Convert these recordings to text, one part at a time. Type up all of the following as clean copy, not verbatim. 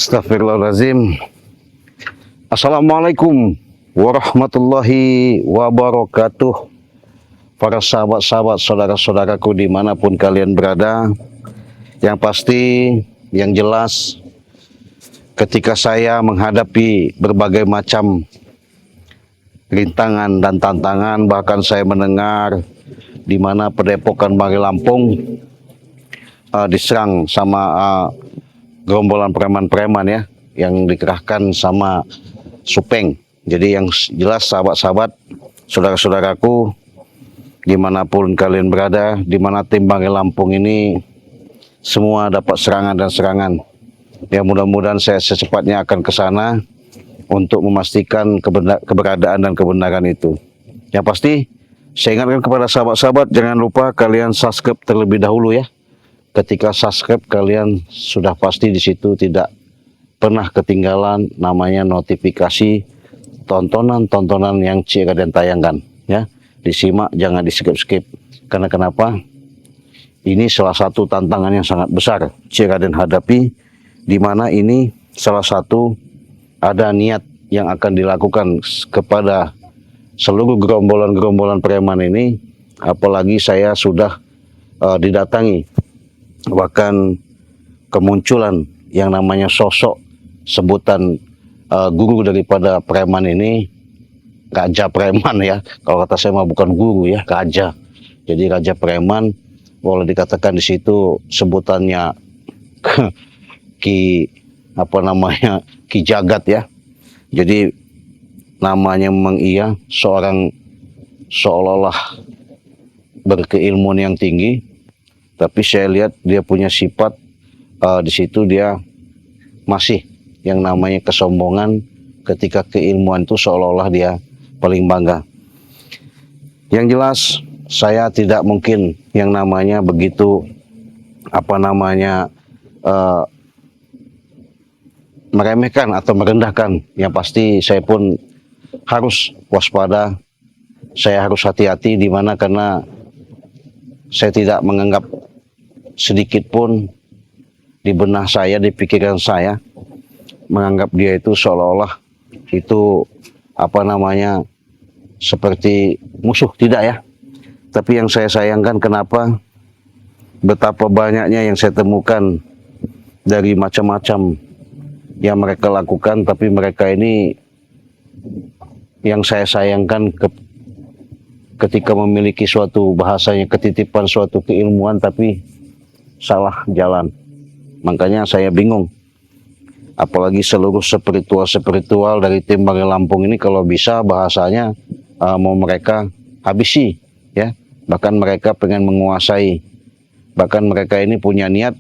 Astagfirullahaladzim. Assalamualaikum warahmatullahi wabarakatuh. Para sahabat-sahabat, saudara-saudaraku dimanapun kalian berada. Yang pasti, yang jelas, ketika saya menghadapi berbagai macam rintangan dan tantangan, bahkan saya mendengar di mana Padepokan Mari Lampung diserang sama gerombolan preman-preman ya, yang dikerahkan sama Supeng. Jadi yang jelas sahabat-sahabat, saudara-saudaraku, dimanapun kalian berada, dimana tim Mari Lampung ini semua dapat serangan dan serangan. Ya mudah-mudahan saya secepatnya akan ke sana untuk memastikan keberadaan dan kebenaran itu. Yang pasti, saya ingatkan kepada sahabat-sahabat, jangan lupa kalian subscribe terlebih dahulu ya. Ketika subscribe kalian sudah pasti di situ tidak pernah ketinggalan namanya notifikasi tontonan-tontonan yang Cik Raden tayangkan ya. Disimak, jangan di skip-skip. Karena kenapa? Ini salah satu tantangan yang sangat besar Cik Raden hadapi, di mana ini salah satu ada niat yang akan dilakukan kepada seluruh gerombolan-gerombolan preman ini, apalagi saya sudah didatangi, bahkan kemunculan yang namanya sosok sebutan guru daripada preman ini, raja preman ya. Kalau kata saya mah bukan guru ya, raja. Jadi raja preman, boleh dikatakan di situ sebutannya Ki Jagat ya. Jadi namanya memang iya seorang seolah-olah berkeilmuan yang tinggi, tapi saya lihat dia punya sifat di situ dia masih yang namanya kesombongan, ketika keilmuan itu seolah-olah dia paling bangga. Yang jelas saya tidak mungkin yang namanya begitu meremehkan atau merendahkan. Yang pasti saya pun harus waspada, saya harus hati-hati di mana karena saya tidak menganggap sedikit pun di benak saya, di pikiran saya, menganggap dia itu seolah-olah itu seperti musuh, tidak ya. Tapi yang saya sayangkan kenapa betapa banyaknya yang saya temukan dari macam-macam yang mereka lakukan, tapi mereka ini yang saya sayangkan ketika memiliki suatu bahasanya ketitipan suatu keilmuan tapi salah jalan. Makanya saya bingung, apalagi seluruh spiritual dari tim Mari Lampung ini, kalau bisa bahasanya mau mereka habisi ya. Bahkan mereka pengen menguasai, bahkan mereka ini punya niat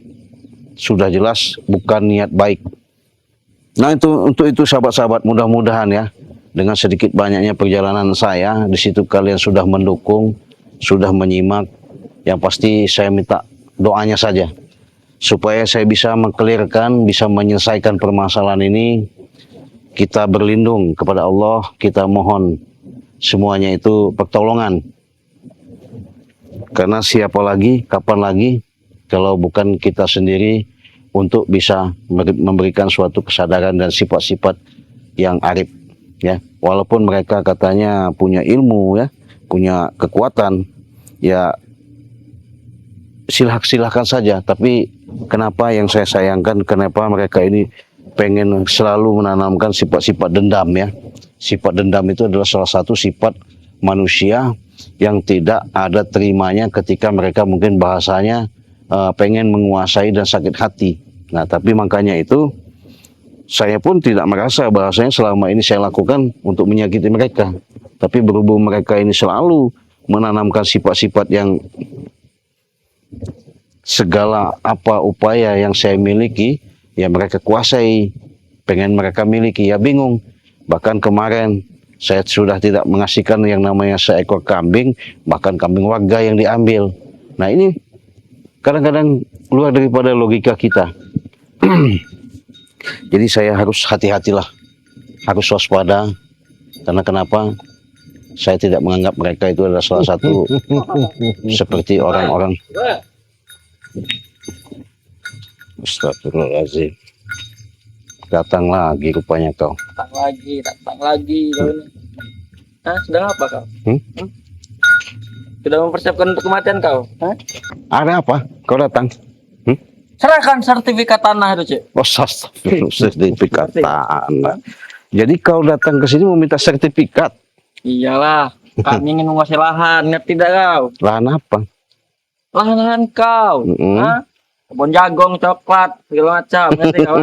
sudah jelas bukan niat baik. Nah untuk itu sahabat-sahabat, mudah-mudahan ya dengan sedikit banyaknya perjalanan saya di situ kalian sudah mendukung, sudah menyimak. Yang pasti saya minta doanya saja supaya saya bisa mengkelirkan, bisa menyelesaikan permasalahan ini. Kita berlindung kepada Allah, kita mohon semuanya itu pertolongan. Karena siapa lagi, kapan lagi kalau bukan kita sendiri untuk bisa memberikan suatu kesadaran dan sifat-sifat yang arif ya. Walaupun mereka katanya punya ilmu ya, punya kekuatan ya, silahkan saja. Tapi kenapa yang saya sayangkan, kenapa mereka ini pengen selalu menanamkan sifat-sifat dendam ya. Sifat dendam itu adalah salah satu sifat manusia yang tidak ada terimanya ketika mereka mungkin bahasanya pengen menguasai dan sakit hati. Nah tapi makanya itu saya pun tidak merasa bahasanya selama ini saya lakukan untuk menyakiti mereka. Tapi berhubung mereka ini selalu menanamkan sifat-sifat yang segala upaya yang saya miliki ya mereka kuasai, pengen mereka miliki, ya bingung. Bahkan kemarin saya sudah tidak mengasihkan yang namanya seekor kambing, bahkan kambing warga yang diambil. Nah ini kadang-kadang luar daripada logika kita. Jadi saya harus hati-hatilah, harus waspada. Karena kenapa? Saya tidak menganggap mereka itu adalah salah satu seperti orang-orang. Astagfirullahaladzim. datang lagi rupanya kau. Datang lagi kau ini. Hah, sedang apa kau? Sudah mempersiapkan untuk kematian kau? Hah? Ada apa? Kau datang? Serahkan sertifikat tanah itu, Cek. Oh, sertifikat tanah. Jadi kau datang ke sini mau minta sertifikat? Iyalah, kami ingin menguasai lahan, ngerti tidak kau? Lahan apa? Lahan kau, Hah? Kebun jagung, coklat, segala macam, ngerti kau?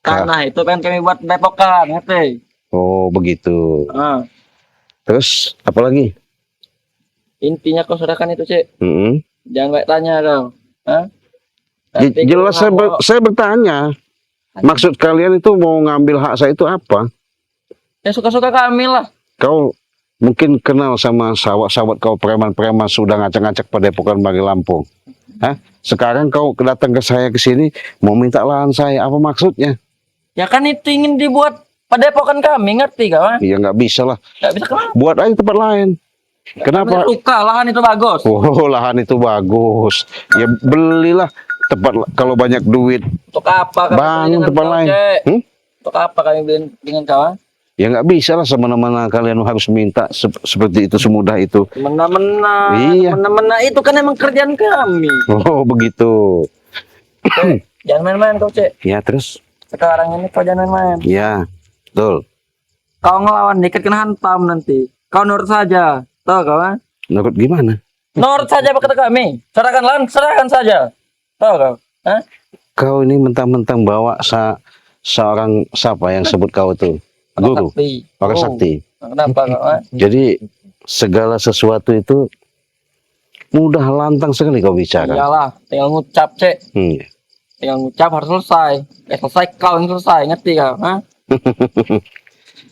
Tanah itu kan kami buat depokan, ngerti? Oh, begitu. Terus apa lagi? Intinya kau serahkan itu, Cek. Mm-mm. Jangan banyak tanya kau. Hah? Jelas saya bertanya. Maksud kalian itu mau ngambil hak saya itu apa? Ya suka-suka kami lah. Kau mungkin kenal sama sahabat-sahabat kau preman-preman sudah ngacak-ngacak Padepokan Bagi Lampung. Hah? Sekarang kau datang ke saya ke sini mau minta lahan saya, apa maksudnya? Ya kan itu ingin dibuat Padepokan kami, ngerti kau? Iya nggak bisa lah. Nggak bisa kenapa? Buat aja tempat lain. Kenapa? Kami suka lahan itu bagus. Oh, lahan itu bagus. Ya belilah tempat kalau banyak duit. Untuk apa kami Bangun tempat lain. Untuk apa kami beli dengan kawan? Ya nggak bisa lah semena-mena kalian harus minta seperti itu semudah itu. Semena-mena. Iya. Semena-mena itu kan emang kerjaan kami. Oh begitu. Jangan main-main kau, Cek. Ya terus? Sekarang ini kau jangan main-main. Ya betul. Kau ngelawan dikit kena hantam nanti. Kau nurut saja. Tahu kau? Nurut gimana? Nurut saja kata kami. Serahkan lahan, serahkan saja. Tahu kau? Hah? Kau ini mentang-mentang bawa seorang siapa yang sebut kau itu? Guru. Orang sakti. Kenapa kau? Jadi segala sesuatu itu mudah lantang sekali kau bicara. Iyalah, tinggal ngucap, Cek. Tinggal ngucap harus selesai. Selesai kau yang selesai, ngerti kau? Hah?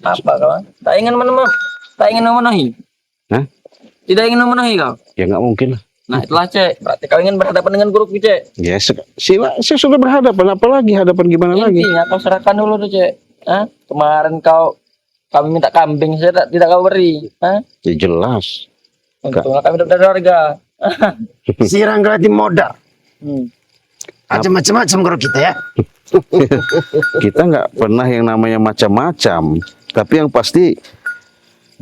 Apa kau? Tak ingin memenuhi. Hah? Tidak ingin memenuhi kau? Ya nggak mungkin lah. Nah itulah, Cek. Berarti kau ingin berhadapan dengan guruku, Cek. Ya saya sudah berhadapan. Apalagi hadapan gimana lagi? Intinya kau serahkan dulu tuh, Cek. Hah? Kemarin kami minta kambing, saya tidak kau beri. Hah? Ya jelas. Untunglah kami dapat dari warga. Sirang gratis modal. Aja macam-macam kalau kita ya. Kita nggak pernah yang namanya macam-macam. Tapi yang pasti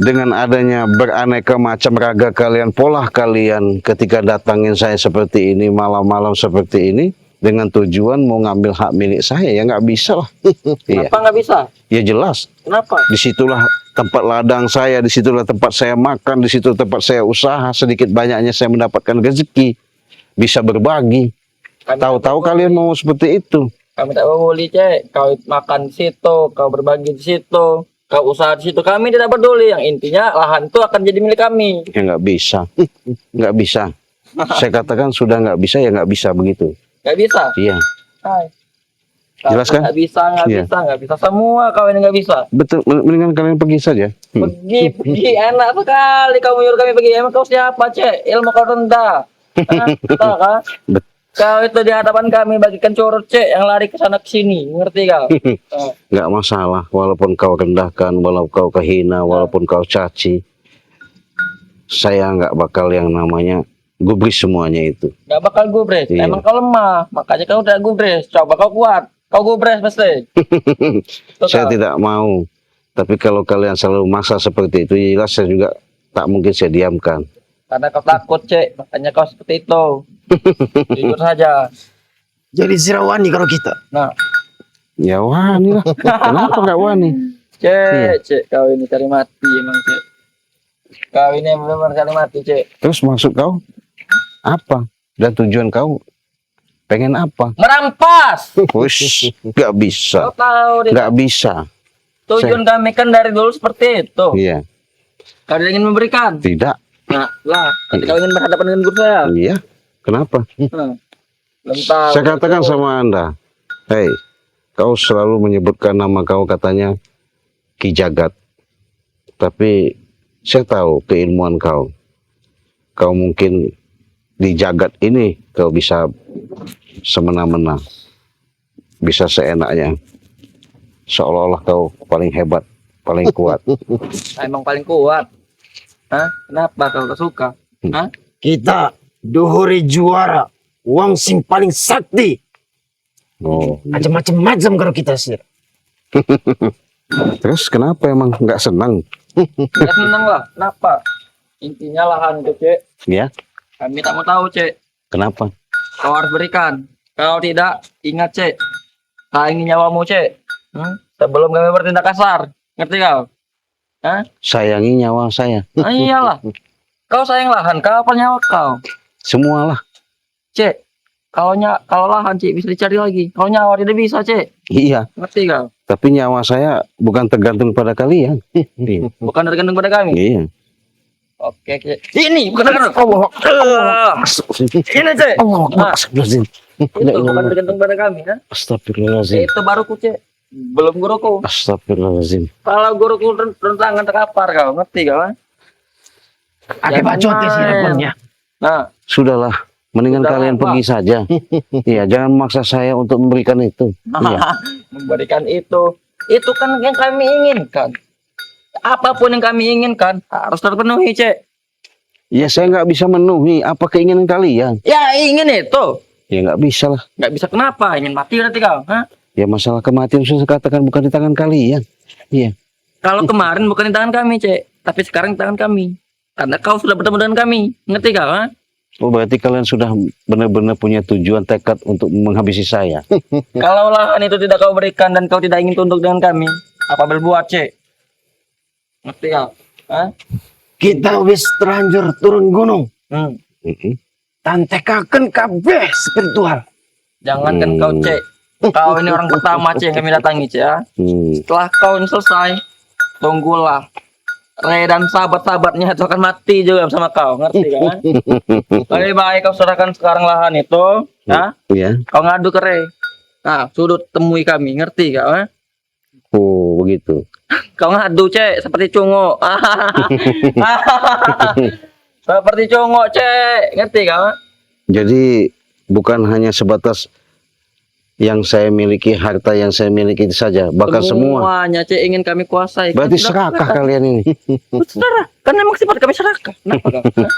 dengan adanya beraneka macam raga kalian, pola kalian ketika datangin saya seperti ini, malam-malam seperti ini, dengan tujuan mau ngambil hak milik saya, ya nggak bisa lah. Kenapa nggak bisa? Ya jelas. Kenapa? Disitulah tempat ladang saya, disitulah tempat saya makan, disitu tempat saya usaha, sedikit banyaknya saya mendapatkan rezeki, bisa berbagi. Tahu-tahu kalian mau seperti itu. Kami tak peduli, Cek. Kau makan di situ, kau berbagi di situ, kau usaha di situ. Kami tidak peduli. Yang intinya lahan itu akan jadi milik kami. Ya nggak bisa, nggak bisa. Saya katakan sudah nggak bisa, ya nggak bisa begitu. Nggak bisa? Iya. Hai. Jelas kan? Nggak bisa, Iya. nggak bisa. Semua kau ini nggak bisa. Betul, mendingan kalian pergi saja. Pergi, enak sekali kamu nyuruh kami pergi. Emang kau siapa, Cek? Ilmu kau rendah. Tahu kan? Kau itu di hadapan kami bagikan curut, Cek, yang lari ke sana ke sini, ngerti kau? Nggak masalah, walaupun kau rendahkan, walaupun kau kehina, walaupun kau caci, saya nggak bakal yang namanya gubris semuanya itu. Nggak bakal gubres. Iya. Emang kau lemah, makanya kau udah gubres. Coba kau kuat, kau gubres pasti. Saya tidak mau. Tapi kalau kalian selalu maksa seperti itu, jelas saya juga tak mungkin saya diamkan. Karena kau takut, Cek, makanya kau seperti itu. Jujur saja. Jadi sirawani kalau kita. Nah, Ya wani lah. Kenapa nggak wani? Cek, Cek, kau ini cari mati emang, Cek. Kau ini benar-benar cari mati, Cek. Terus maksud kau apa? Dan tujuan kau pengen apa? Merampas. Wush, nggak bisa, Kau tahu deh. nggak bisa. Tujuan kami kan dari dulu seperti itu. Iya, Kau tidak ingin memberikan. tidak. Nah, lah, nanti kau ingin berhadapan dengan guru saya. Iya, kenapa? Belum tahu. Saya katakan sama Anda, hei, kau selalu menyebutkan nama kau katanya Ki Jagat. Tapi saya tahu keilmuan kau. Kau mungkin di jagat ini kau bisa semena-mena. Bisa seenaknya. Seolah-olah kau paling hebat, paling kuat. Emang paling kuat. Hah? Kenapa kau tak suka? Hah? Kita dohore juara. Wang sing paling sakti. Oh. Macam-macam kalau kita sir. Terus kenapa emang nggak senang? Nggak seneng lah. Kenapa? Intinya lahan itu, Cek. Ya, Kami tak mau tahu, Cek. kenapa? Kau harus berikan. Kalau tidak, ingat, Cek. Sayangi nyawamu, Cek. Sebelum kami bertindak kasar. Ngerti kau? Hah? Sayangi nyawa saya. Ah, iyalah. Kau sayang lahan, kau apa nyawa kau? Semualah. Cek. Kalau lahan, Cek, bisa dicari lagi. Kalau nyawa tidak bisa, Cek. Iya, Ngerti kau? tapi nyawa saya bukan tergantung pada kalian. Iya. Bukan tergantung pada kami. Iya. Oke, Cek. Ini bukan tergantung. Allah. Ini, Cek. Allah. Ah, Astagfirullahaladzim. itu bukan tergantung pada kami, ha? Astagfirullahaladzim. Itu baruku, Cek. Belum guruku. Astagfirullahaladzim. Kalau guruku rentangan terkapar kau, ngerti kau? Ha? Ake bacot ya sir punya. Nah, Sudahlah, mendingan Sudah, kalian Pak. pergi saja. Iya, jangan memaksa saya untuk memberikan itu. Iya. memberikan itu kan yang kami inginkan. Apapun yang kami inginkan harus terpenuhi, Cek. Ya, saya nggak bisa memenuhi apa keinginan kalian. Ya ingin itu, Ya nggak bisa lah. nggak bisa kenapa? Ingin mati nanti kau? Hah? Ya masalah kematian sudah saya katakan bukan di tangan kalian. Iya. Kalau kemarin bukan di tangan kami, Cek, tapi sekarang di tangan kami. Karena kau sudah bertemu dengan kami, ngerti kau? Ha? Oh, berarti kalian sudah benar-benar punya tujuan tekad untuk menghabisi saya. Kalau lahan itu tidak kau berikan dan kau tidak ingin tunduk dengan kami, apa berbuat, Cek? Ngerti kau? Hah? Kita wis terlanjur turun gunung. Hmm. Mm-mm. Tantekaken kabeh spiritual. Jangankan kau, Cek. Kau ini orang pertama, Cek, yang kami datangi, Cek. Ya. Setelah kau ini selesai, tunggulah. Re dan sahabat-sahabatnya itu akan mati juga sama kau, ngerti kan? Lebih baik kau serahkan sekarang lahan itu, ya? Iya. Kau ngadu ke Re. Nah, sudut temui kami, ngerti kau? Ha? Oh, begitu. Kau ngadu, Cek, seperti cungo. Seperti cungo, Cek, ngerti kau? Ha? Jadi bukan hanya sebatas yang saya miliki, harta yang saya miliki itu saja, bahkan semua. Semuanya, Cek, ingin kami kuasai. Berarti Kan sudah serakah katakan. kalian ini. Saudara, kan memang sifat kami serakah. Kenapa kau? Hah?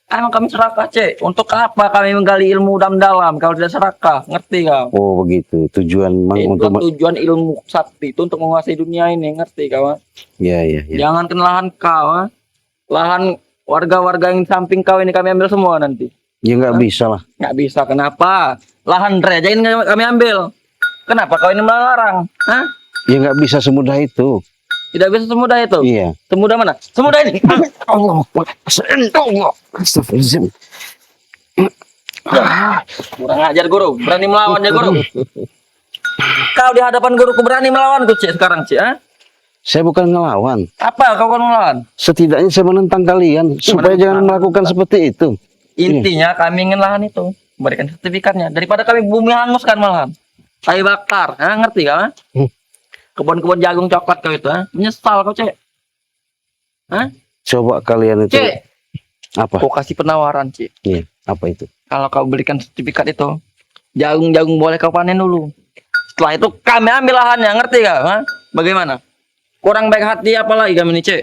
Emang kami serakah, Cek. Untuk apa kami menggali ilmu dalam-dalam kalau tidak serakah? Ngerti kau? Oh, begitu. Tujuan memang Itu untuk tujuan ilmu sakti itu untuk menguasai dunia ini, ngerti kau? Ha? ya, ya, ya. Jangan lahan kau, ha? Lahan warga-warga yang samping kau ini kami ambil semua nanti. Ya nggak bisa lah. Nggak bisa, kenapa? Lahan Re aja ini kami ambil. Kenapa kau ini melarang? Hah? Ya nggak bisa semudah itu. Tidak bisa semudah itu. Iya. Semudah mana? Semudah ini. Allah. Allah. Astagfirullahaladzim. Kurang ajar guru, berani melawan ya guru. Kau di hadapan guruku berani melawanku, Cik, sekarang, Cik, ha? Saya bukan ngelawan. Apa kau kan melawan? Setidaknya saya menentang kalian supaya jangan melakukan seperti itu. Intinya kami ingin lahan itu, berikan sertifikatnya daripada kami bumi hanguskan malahan. Kayu bakar, ha? Ngerti kau? Ha? Kebun-kebun jagung coklat kau itu, ha? Menyesal kau, Cek. Hah? Coba kalian itu Cek, apa? kau kasih penawaran, Cek. Iya, apa itu? Kalau kau berikan sertifikat itu, jagung-jagung boleh kau panen dulu. Setelah itu kami ambil lahannya, ngerti kau? Ha? Bagaimana? Kurang baik hati apa lagi kami ini, Cek?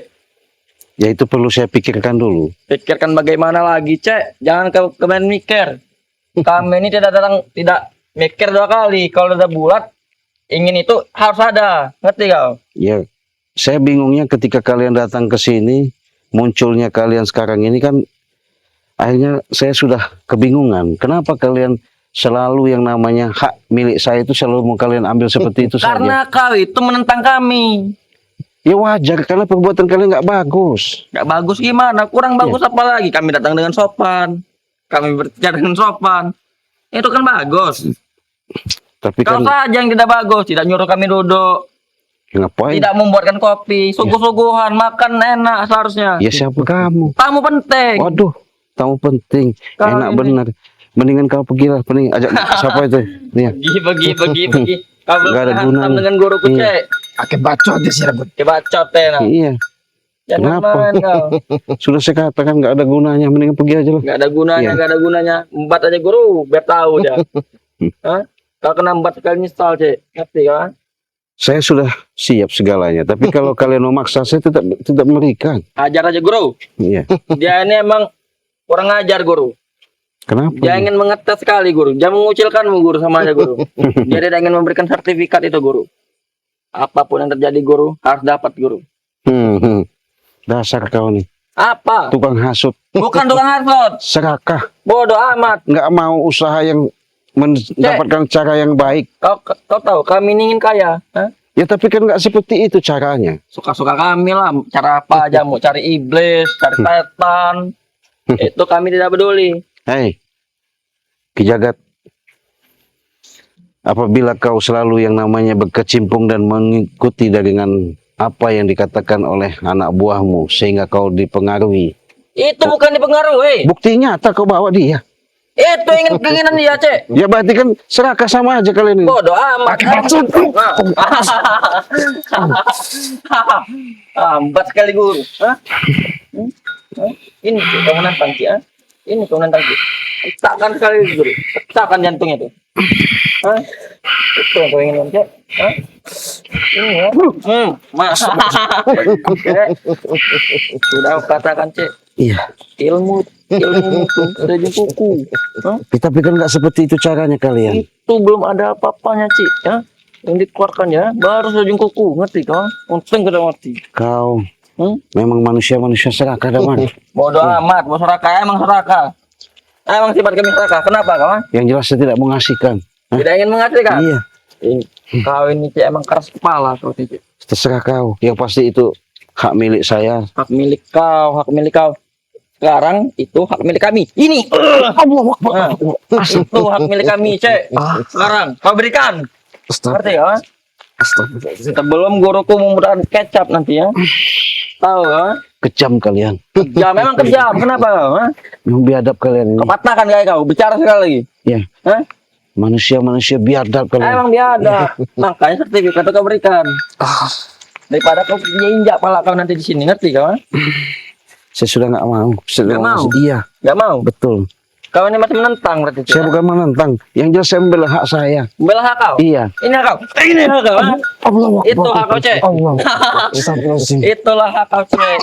Ya itu perlu saya pikirkan dulu. Pikirkan bagaimana lagi, Cek. Jangan kemarin mikir. Kami ini tidak mikir dua kali. Kalau udah bulat, ingin itu harus ada. Ngerti kau? Ya, saya bingungnya ketika kalian datang ke sini, munculnya kalian sekarang ini kan, akhirnya saya sudah kebingungan. Kenapa kalian selalu yang namanya hak milik saya itu selalu mau kalian ambil seperti itu saja? Karena kau itu menentang kami. Ya wajar, karena perbuatan kalian nggak bagus. Gak bagus gimana? Kurang bagus apa lagi? Kami datang dengan sopan. Kami berbicara dengan sopan. Itu kan bagus. Tapi Kau kan saja yang tidak bagus. Tidak nyuruh kami duduk. ngapain? Tidak membuatkan kopi. Suguh-suguhan. Makan enak seharusnya. Ya siapa kamu? Tamu penting. Waduh, tamu penting. Kau Enak ini. benar. Mendingan kau pergilah, mending ajak siapa itu? Nih. Pergi. Kau Nggak ada berhantam gunanya. dengan guruku, Iya. Cek. Ake bacot ya sir. Kebacot ya. Iya, Jangan Kenapa? main kau. sudah saya katakan nggak ada gunanya, mendingan pergi aja lah. Gak ada gunanya, Iya. gak ada gunanya. Embat aja guru, biar tahu dia. Hah? Kalau kena embat sekali nyesal, Cek. Ngerti kan? Saya sudah siap segalanya, tapi kalau kalian memaksa saya tidak memberikan. Ajar aja guru. Iya. Dia ini emang kurang ajar guru. Kenapa? Jangan mengetes sekali guru, jangan mengucilkanmu guru sama aja guru. Dia tidak ingin memberikan sertifikat itu guru. Apapun yang terjadi guru harus dapat guru. Hmm. Dasar kau nih, Apa? tukang hasut, Bukan tukang hasut. serakah, Bodoh amat. nggak mau usaha yang mendapatkan cara yang baik. Kau tahu kami ini ingin kaya. Hah? Ya tapi kan nggak seperti itu caranya. Suka-suka kami lah. Cara apa aja mau cari iblis, cari setan. Itu kami tidak peduli. Hei, Kijagat, apabila kau selalu yang namanya berkecimpung dan mengikuti dengan apa yang dikatakan oleh anak buahmu sehingga kau dipengaruhi, Itu bukan dipengaruhi. bukti nyata kau bawa dia. Itu ingin keinginan dia, Cek. Ya berarti kan serakah sama aja kalian ini. Bodoh amat. Ambat sekali guru. Hah? Ini Cek, kamu nantang Cek. Hah? Ini kamu nantang Cek. Takkan sekali guru. Takkan jantungnya tuh. Hah? Itu yang kau ingin Cek. Hah? Ini ya. Cek. Sudah aku katakan Cek. Iya. Ilmu itu dari kuku. Hah? Tapi kan nggak seperti itu caranya kalian. Itu belum ada apa-apanya Cik ya. Yang dikeluarkan ya baru ujung kuku, ngerti kau? Untung kita ngerti. Kau memang manusia serakah daman. Bodoh amat, mau serakah emang serakah. Emang sifat kami serakah. Kenapa kau? Yang jelas saya tidak mengasihkan. Tidak ingin mengasihkan. Iya. Kau ini Cik emang keras kepala kau Cik. Terserah kau. Yang pasti itu hak milik saya. Hak milik kau, hak milik kau. Sekarang itu hak milik kami. Ini. Nah, itu hak milik kami, Cek. Sekarang kau berikan. Ngerti ya? Sebelum guruku memudahkan kecap nanti ya. Tahu ya? Kejam kalian. Kejam, memang kejam. Kenapa kau? Ha? Yang biadab kalian ini. Kau patahkan kayak kau. Bicara sekali lagi. Ya. Hah? Manusia biadab kalian. Emang biada. Makanya sertifikat kau berikan. Daripada kau injak pala kau nanti di sini. Ngerti kau? Ha? Saya sudah nggak mau. Nggak mau? Iya. Gak mau. Betul. Kau ini masih menentang berarti. Cek. Saya bukan menentang. Yang jelas saya membela hak saya. Bela hak kau. Iya. Ini hak kau. Ini hak kau. Ha? Itu hak kau, Cek. Itulah hak kau, Cek.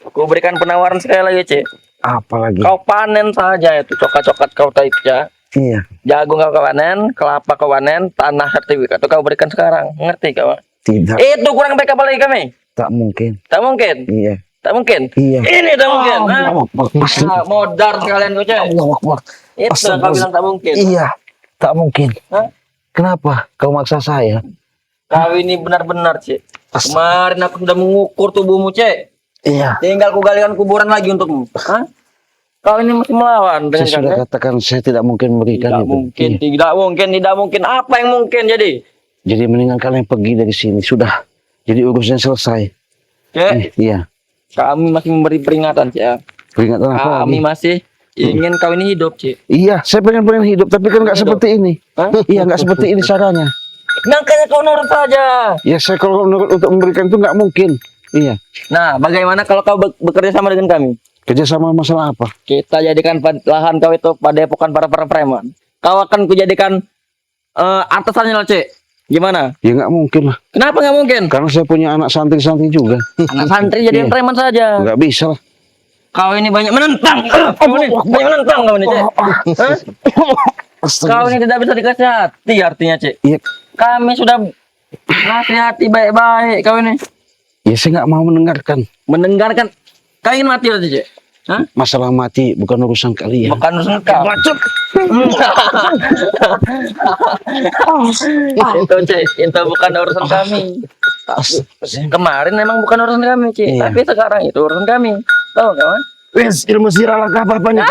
Aku berikan penawaran sekali lagi, Cek. Apalagi. Kau panen saja itu coklat-coklat kau tadi ya. Iya. Jagung kau panen, kelapa kau panen, tanah sertifikat itu kau berikan sekarang. Ngerti kau? Tidak. Itu kurang baik apa lagi kami? Tak mungkin. Tak mungkin. Iya. Tak mungkin. Iya. Ini tak mungkin. Modar sekalian kau, Cek. Itu yang kau bilang tak mungkin. Iya. Tak mungkin. Hah? Kenapa kau maksa saya? Kau ini benar-benar, Cek. Kemarin aku sudah mengukur tubuhmu, Cek. Iya. Tinggal ku galikan kuburan lagi untukmu. Hah? Kau ini masih melawan dengan Saya sudah katakan saya tidak mungkin memberikan tidak itu. mungkin, Iya. tidak mungkin. Apa yang mungkin jadi? Jadi mendingan kalian pergi dari sini. Sudah. Jadi urusan selesai. Cek, Iya. kami masih memberi peringatan, Cek. Ya. Peringatan apa Kami lagi? masih ingin kau ini hidup, Cek. Iya, saya pengen hidup, tapi kan nggak Hidup. seperti ini. Hah? Iya, nggak seperti ini caranya. Makanya kau nurut saja. Ya, saya kalau menurut untuk memberikan itu nggak mungkin. Iya. Nah, bagaimana kalau kau bekerja sama dengan kami? Kerjasama masalah apa? Kita jadikan lahan kau itu padepokan para preman. Kau akan kujadikan atasannya lah, Cek. Gimana? Ya nggak mungkin lah. Kenapa nggak mungkin? Karena saya punya anak santri-santri juga. Anak santri jadikan Iya. preman saja. Nggak bisa lah. Kau ini banyak menentang. Kau ini banyak menentang kau ini, Cek. Hah? Kau ini tidak bisa dikasih hati artinya, Cek. Iya. Kami sudah nasihati baik-baik kau ini. Ya saya nggak mau mendengarkan. Mendengarkan. Kau ingin mati berarti, Cek? Hah? Masalah mati bukan urusan kalian. Bukan urusan kau. Itu, Cek. Itu bukan urusan kami. Kemarin memang bukan urusan kami, Cek. Iya. Tapi sekarang itu urusan kami. Tahu kawan? Wes, ilmu sirah lah apa-apanya.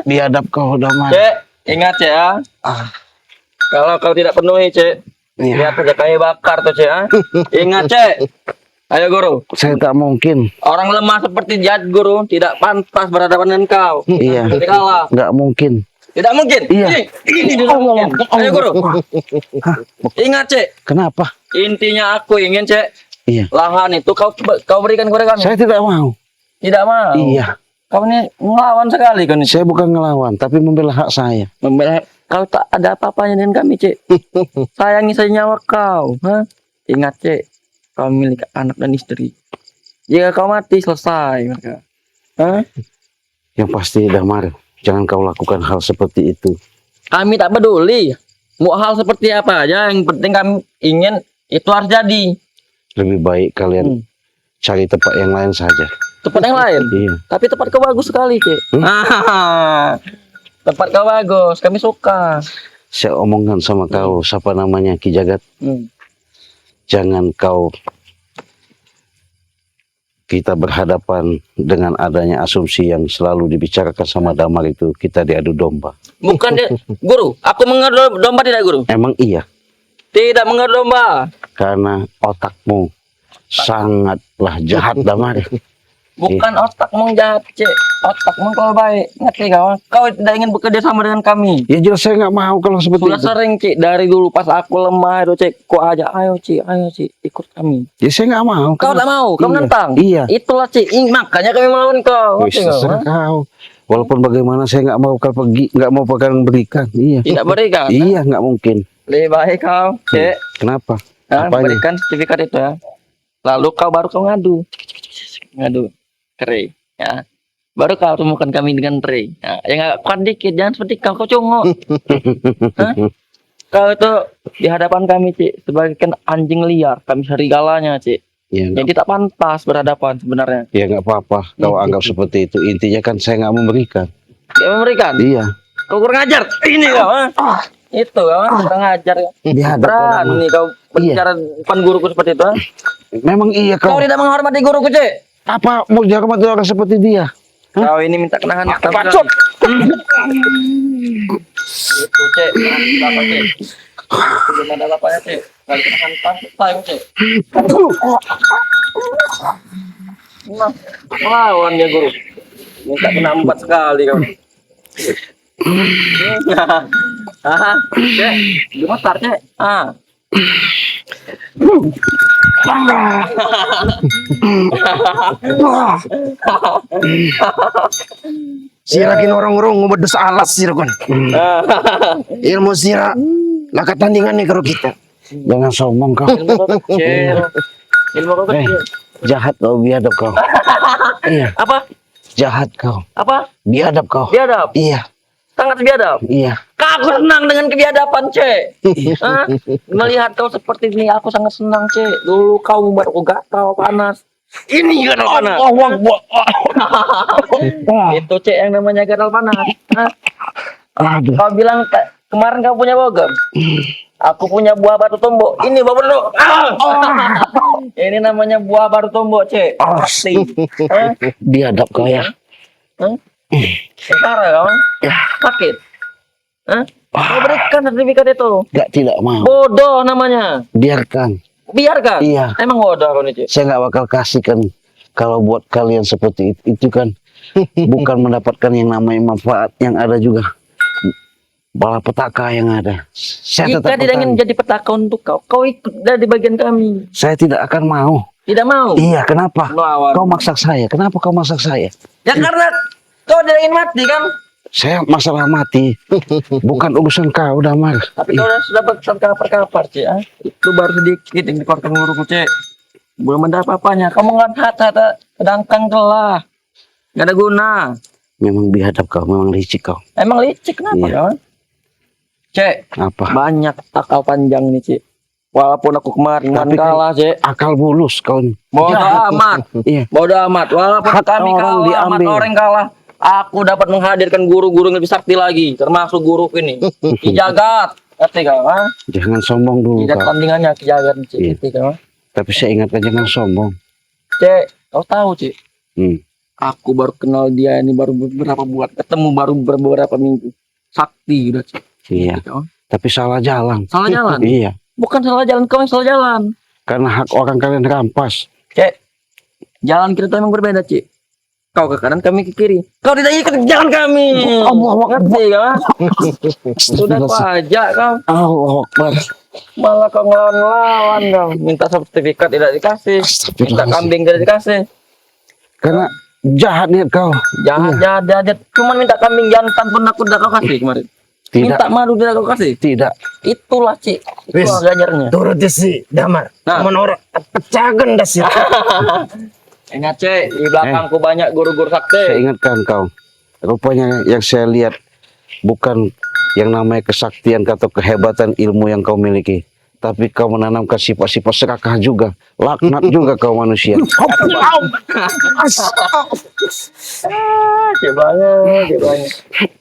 Biadab kau udah mati. Cek, ingat Cek ya. Kalau kau tidak penuhi, Cek, Iya. lihat saja kayu bakar tuh, Cek. Ya. Ingat, Cek. Ayo, Guru. Saya tak mungkin. Orang lemah seperti Jad, Guru, tidak pantas berhadapan dengan kau. Iya. Nanti kalah. Nggak mungkin. Tidak mungkin. Iya. Ini tidak mungkin. Ayo, Guru. Ingat, Cek. Kenapa? Intinya aku ingin, Cek, Iya. lahan itu kau berikan kepada kami. Saya tidak mau. Tidak mau. Iya. Kau ini melawan sekali kau ini. Saya bukan ngelawan, tapi membela hak saya. Membela kau tak ada apa-apanya dengan kami, Cek. Sayangi saja nyawa kau. Hah? Ingat, Cek, kau milik anak dan istri. Jika kau mati, selesai mereka. Hah? Yang pasti Damar, Jangan kau lakukan hal seperti itu. Kami tak peduli. Mau hal seperti apa aja, yang penting kami ingin itu harus jadi. Lebih baik kalian cari tempat yang lain saja. Tempat yang lain. Iya. Tapi tempat kau bagus sekali, Cik. Tempat kau bagus, kami suka. Saya omongkan sama kau, siapa namanya Ki Jagat. Jangan kau kita berhadapan dengan adanya asumsi yang selalu dibicarakan sama Damar itu, kita diadu domba. Bukan dia, Guru. Aku mengadu domba tidak, Guru? Emang iya, Tidak mengadu domba. karena otakmu sangatlah jahat Damar. Bukan otakmu jahat, Cik. Otakmu kalau baik. Ngerti kau? Kau tidak ingin bekerja sama dengan kami. Ya jelas saya nggak mau kalau seperti Sudah itu. sering, Cik. Dari dulu pas aku lemah itu, Cik. Kau ajak, ayo, Cik, ikut kami. Ya saya nggak mau. Kau tak mau, kau Iya. menentang. Iya. Itulah, Cik. Makanya kami melawan kau. Wis, Ngerti kau? terserah kau. Walaupun bagaimana saya nggak mau kau pergi, nggak mau pegang berikan. Iya. Tidak berikan. Iya nggak mungkin. Lebih baik kau, Cik. Kenapa? Nah, Apanya? berikan sertifikat itu ya. Lalu kau ngadu. Ngadu. Kere. Ya. Baru kau temukan kami dengan Trey. Ya, yang agak kuat dikit, jangan seperti kau congok. Hah? Kau itu di hadapan kami, Cik, sebagai kan anjing liar, kami serigalanya, Cik. Ya nggak Jadi tak pantas berhadapan sebenarnya. ya nggak apa-apa. Kau anggap seperti itu. Intinya kan saya nggak memberikan. Dia memberikan. Iya. Kau kurang ajar. Ini kau, ah. Itu kau, kurang ajar. Di hadapan Berani kau berbicara depan guruku seperti itu, ah. Memang iya Kau kau. tidak menghormati guruku, Cik. Apa mau jaga mati orang seperti dia? Kau ini minta kenahan. Bacot. Itu, Cek. Bapak, Cek. Belum ada bapaknya, Cek. Kali kenahan pantai, Cek. Nah, lawan ya, Guru. Minta kena 4 sekali, kau. Ah, Cek. Gemetar, Cek. Ah. Sira kin orang-orang ngobedes alas sira kon. Ilmu sira laka tandingan nih karo kita. Jangan sombong kau. Ilmu kau kecil. Ilmu kau Eh, kecil. jahat kau, biadab kau. Iya, Apa? jahat kau. Apa? Biadab kau. Biadab. Iya, Sangat biadab. iya. Aku senang dengan kebiadaban, Cek. Hah? Melihat kau seperti ini, aku sangat senang, Cek. Dulu kau membuat aku gatal, panas. Ini gatal panas. Itu, Cek, yang namanya gatal panas. Hah? Aduh. Kau bilang kemarin kau punya bogem. Aku punya buah batu tombok. Ini buah batu. Ini namanya buah batu tombok, Cek. Pasti. Hah? Biadab kau ya. Hah? Sekarang kau sakit. Hah? Kau berikan sertifikat itu. Tidak mau. Bodoh namanya. Biarkan. Biarkan. Iya. Emang bodoh kau nih, Cik. Saya nggak bakal kasihkan kalau buat kalian seperti itu kan bukan mendapatkan yang namanya manfaat, yang ada juga malapetaka yang ada. Saya Jika tetap tidak ingin bertahan. jadi petaka untuk kau, kau ikut dari bagian kami. Saya tidak akan mau. Tidak mau. Iya, kenapa? Melawan. Kau maksa saya. Kenapa kau maksa saya? Ya karena kau tidak ingin mati kan? Saya masalah mati. Bukan urusan kau, Damar. Tapi kau sudah berkesan kapar-kapar, Cik. Ah. Itu baru sedikit yang dikeluarkan guruku, Cik. Belum ada apa-apanya. Kamu nggak sedangkan telah. Gak ada guna. Memang biadab kau, memang licik kau. Emang licik kenapa, Iya. kawan? Cik, Apa? banyak akal panjang nih, Cik. Walaupun aku kemarin Tapi kan- kalah, Cik. Akal bulus kau. Bodoh amat. Iya. Bodoh amat. Walaupun Hak kami orang kalah, amat diambil. orang kalah. Aku dapat menghadirkan guru-guru yang lebih sakti lagi, termasuk guru ini. Ki Jagat. Ngerti kau? Ha? Jangan sombong dulu Tidak kau. tandingannya Ki Jagat, Cik. Iya. Ngerti kau? Tapi saya ingatkan jangan sombong. Cik, kau tahu, Cik. Hmm. Aku baru kenal dia ini baru beberapa ketemu baru beberapa minggu. Sakti udah, Cik. Iya. Ngerti kau? Tapi salah jalan. Salah jalan. Iya. Bukan salah jalan, kau yang salah jalan. Karena hak orang kalian rampas. Cik, jalan kita emang berbeda, Cik. Kau ke kanan, kami ke kiri. Kau tidak ikut jalan kami. Ngerti kau? Sudah kau ajak kau. Allahu Akbar. Malah kau ngelawan-ngelawan kau. Minta sertifikat tidak dikasih. Minta kambing tidak dikasih. Karena jahat niat kau. Jahat. Cuman minta kambing jantan pun aku tidak kau kasih kemarin. Tidak. Minta madu tidak kau kasih. Tidak. Itulah, Cik. Wis. Itulah gajarnya. Turut si Damar. Nah. Aman orang pecagan dah sira. Ingat, Cik, di belakangku banyak guru-guru Saya sakti. ingatkan kau. rupanya yang saya lihat bukan yang namanya kesaktian atau kehebatan ilmu yang kau miliki, tapi kau menanamkan sifat-sifat serakah juga, laknat juga kau manusia. Coba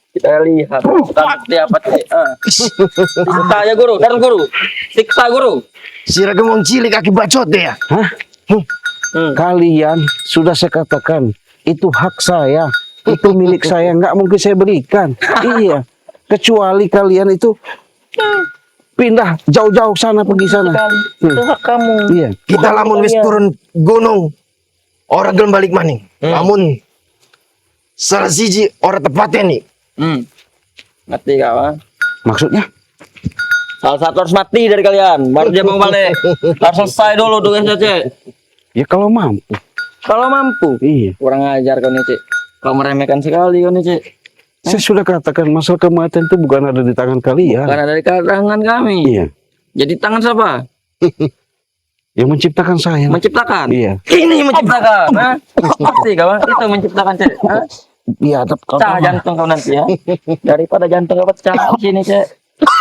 kita lihat seperti apa cek. Siksa ya guru, dan guru, siksa guru. Sira gemong cilik kaki bacot deh ya. Hah? Kalian sudah saya katakan itu hak saya, itu milik saya, nggak mungkin saya berikan. Iya, kecuali kalian itu pindah jauh-jauh sana, pergi sana. Itu hak kamu. Iya. Kita lamun wis turun gunung, orang gelem balik maning. Lamun salah siji orang tepatnya nih. Ngerti kawan? Maksudnya? Salah satu harus mati dari kalian, baru dia mau balik. Harus selesai dulu tugasnya cek. Ya kalau mampu. Kalau mampu. Iya. Kurang ajar kau nih cek. Kau meremehkan sekali kau nih cek. Saya sudah katakan masalah kematian itu bukan ada di tangan kalian. Karena dari tangan kami. Iya. Jadi tangan siapa? Yang menciptakan saya. Menciptakan. Iya. Ini menciptakan. Hah? Pasti kawan. Itu menciptakan cek. Hah? Biadab kau. Pecah jantung kau nanti ya. Daripada jantung kau pecah di sini cek.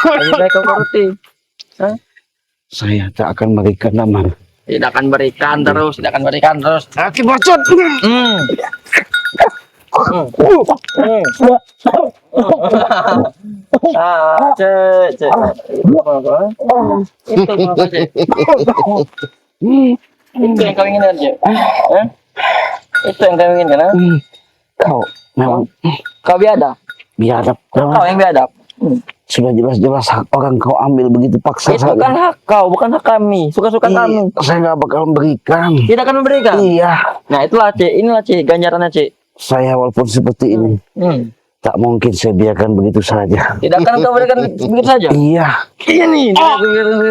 Lebih baik kau korupsi. Hah? Saya tak akan memberikan nama. Tidak akan berikan terus, tidak akan berikan terus. Kaki bacot. Cek. Itu apa, Cek? Itu yang kau inginkan, Cek. Hah? Itu yang kau inginkan, ha? Kau memang Kau biadab. Kau yang biadab. sudah jelas-jelas hak orang kau ambil begitu paksa Itu saja. kan hak kau, bukan hak kami. Suka-suka kami. Saya nggak bakal memberikan. Tidak akan memberikan. Iya. Nah, itulah, Cek. Inilah, Cek, ganjarannya, Cek. Saya walaupun seperti ini, tak mungkin saya biarkan begitu saja. Tidak akan kau berikan begitu saja. Iya. Ini.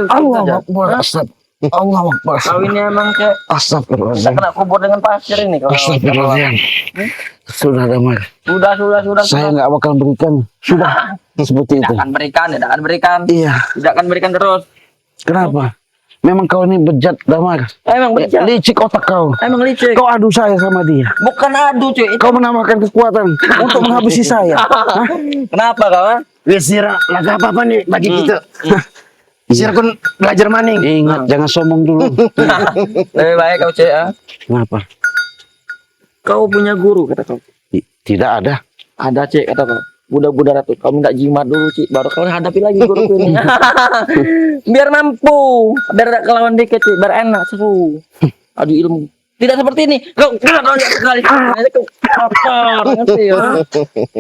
Allah Akbar. Allah Akbar. Kau ini emang, Cek. Kita Astagfirullahaladzim. kena kubur dengan pasir ini. Kalau Astagfirullahaladzim. Sudah Damar. Sudah. Saya nggak bakal berikan. Sudah. Seperti itu. Tidak akan berikan. Iya. Tidak akan berikan terus. Kenapa? Memang kau ini bejat Damar. Emang bejat. Licik otak kau. Emang licik. Kau adu saya sama dia. Bukan adu cuy. Kau menambahkan kekuatan untuk menghabisi saya. Hah? Kenapa kawan? Wis Sira laga apa nih bagi kita. Sira kun belajar maning. Ingat, jangan sombong dulu. Lebih baik kau cek ya. Kenapa? Kau punya guru kata kau. Tidak ada. Ada cek kata kau. Budak-budak ratu, kau minta jimat dulu cik, baru kau hadapi lagi guru ini. Biar mampu, biar ada kelawan dikit cik, biar enak seru. Adu ilmu. Tidak seperti ini. Kau sekali. Kau apa? Ngerti ya?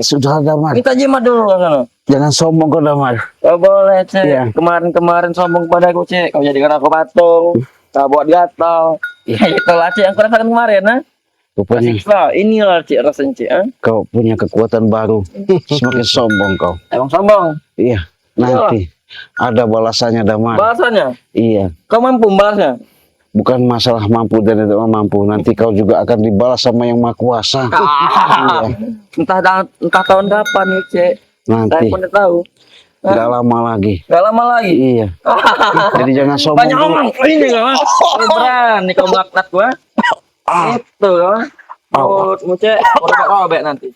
Sudah Damar. Minta jimat dulu kan. Jangan sombong kau Damar. Kau boleh cek. Iya. Kemarin sombong pada aku cek. Kau jadikan aku patung. Kau buat gatal. Ya itulah cek yang kau rasakan kemarin, nah. Rupanya Inilah cek rasanya cek. kau punya kekuatan baru. Semakin sombong kau. Emang sombong. Iya. Nanti ada balasannya Damar. Bahasanya. Iya. Kau mampu membalasnya. Bukan masalah mampu dan tidak mampu. Nanti kau juga akan dibalas sama yang Maha Kuasa. Iya. Entah tahun kapan nih cek. Nanti. Saya pun tahu. Tidak lama lagi. Gak lama lagi. Iya. Jadi jangan sombong. Banyak ngomong. Ini kawan. Kau berani kau melaknat gua. Itu kawan. Mulutmu cek. Robek nanti.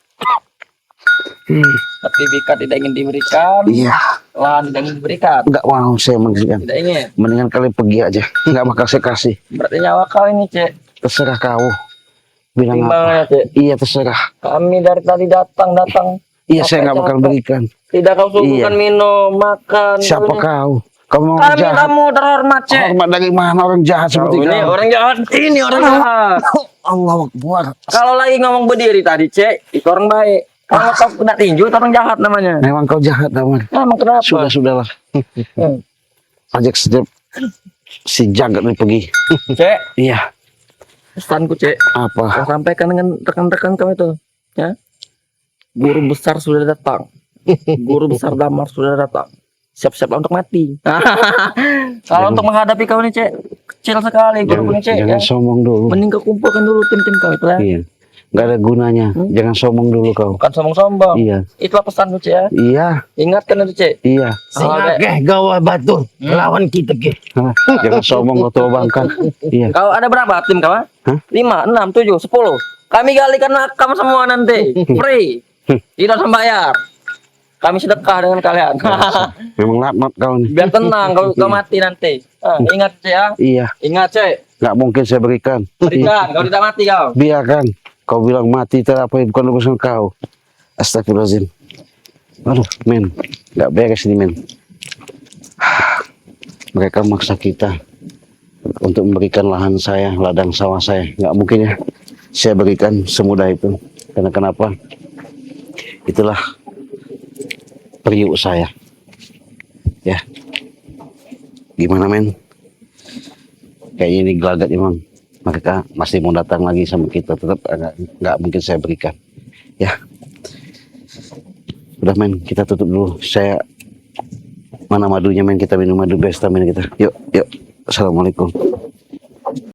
Sertifikat tidak ingin diberikan. Iya. Lahan tidak ingin diberikan. Enggak mau saya memberikan. Tidak ingin. Mendingan kalian pergi aja. Enggak bakal saya kasih. Berarti nyawa kau ini cek. Terserah kau. Bilang apa? Timbangnya cek. Iya terserah. Kami dari tadi datang. Iya saya nggak bakal berikan. Tidak kau suguhkan minum, makan. Siapa kau? Kau mau Kami jahat? tamu terhormat cek. Hormat dari mana orang jahat seperti Ini kau? orang jahat. Ini orang jahat. Allah Akbar. Kalau lagi ngomong berdiri tadi cek, itu orang baik. Kalau kau kena tinju, itu orang jahat namanya. Memang kau jahat Damar. Emang kenapa? Sudahlah. Hmm. Ajak setiap si jagat nih pergi. Cek, Iya. pesanku cek. Apa? Kau sampaikan dengan rekan-rekan kau itu. Ya. Guru besar sudah datang. Guru besar Damar sudah datang. Siap-siap untuk mati. Kalau untuk menghadapi kau ini cek, kecil sekali guru punya cek. Jangan Ya. sombong dulu. Mending kau kumpulkan dulu tim-tim kau itu ya. Iya. Nggak ada gunanya. Jangan sombong dulu kau. Bukan sombong-sombong. Iya. Itulah pesanku cek ya. Iya. Ingatkan itu cek. Iya. Singa keh gawa batur lawan kita keh. Hah? Jangan sombong kau tua bangka. Iya. Kau ada berapa tim kau? Hah? 5, 6, 7, 10. Kami galikan makam semua nanti. Free. Tidak usah bayar. Kami sedekah dengan kalian. Memang laknat kau nih. Biar tenang kau mati nanti. Ingat cek ya. Iya, Ingat cek. nggak mungkin saya berikan. Berikan, kau tidak mati kau. Biarkan. Kau bilang mati itu apa, bukan urusan kau. Astagfirullahaladzim. Aduh, men. Nggak beres ini, men. Mereka maksa kita untuk memberikan lahan saya, ladang sawah saya. Nggak mungkin ya. Saya berikan semudah itu. Karena kenapa? Itulah periuk saya. Ya. Gimana, men? Kayaknya ini gelagat emang. Mereka masih mau datang lagi sama kita. Tetap nggak mungkin saya berikan. Ya. Udah, men. Kita tutup dulu. Saya mana madunya, men? Kita minum madu besta, men, kita. Yuk, yuk. Assalamualaikum.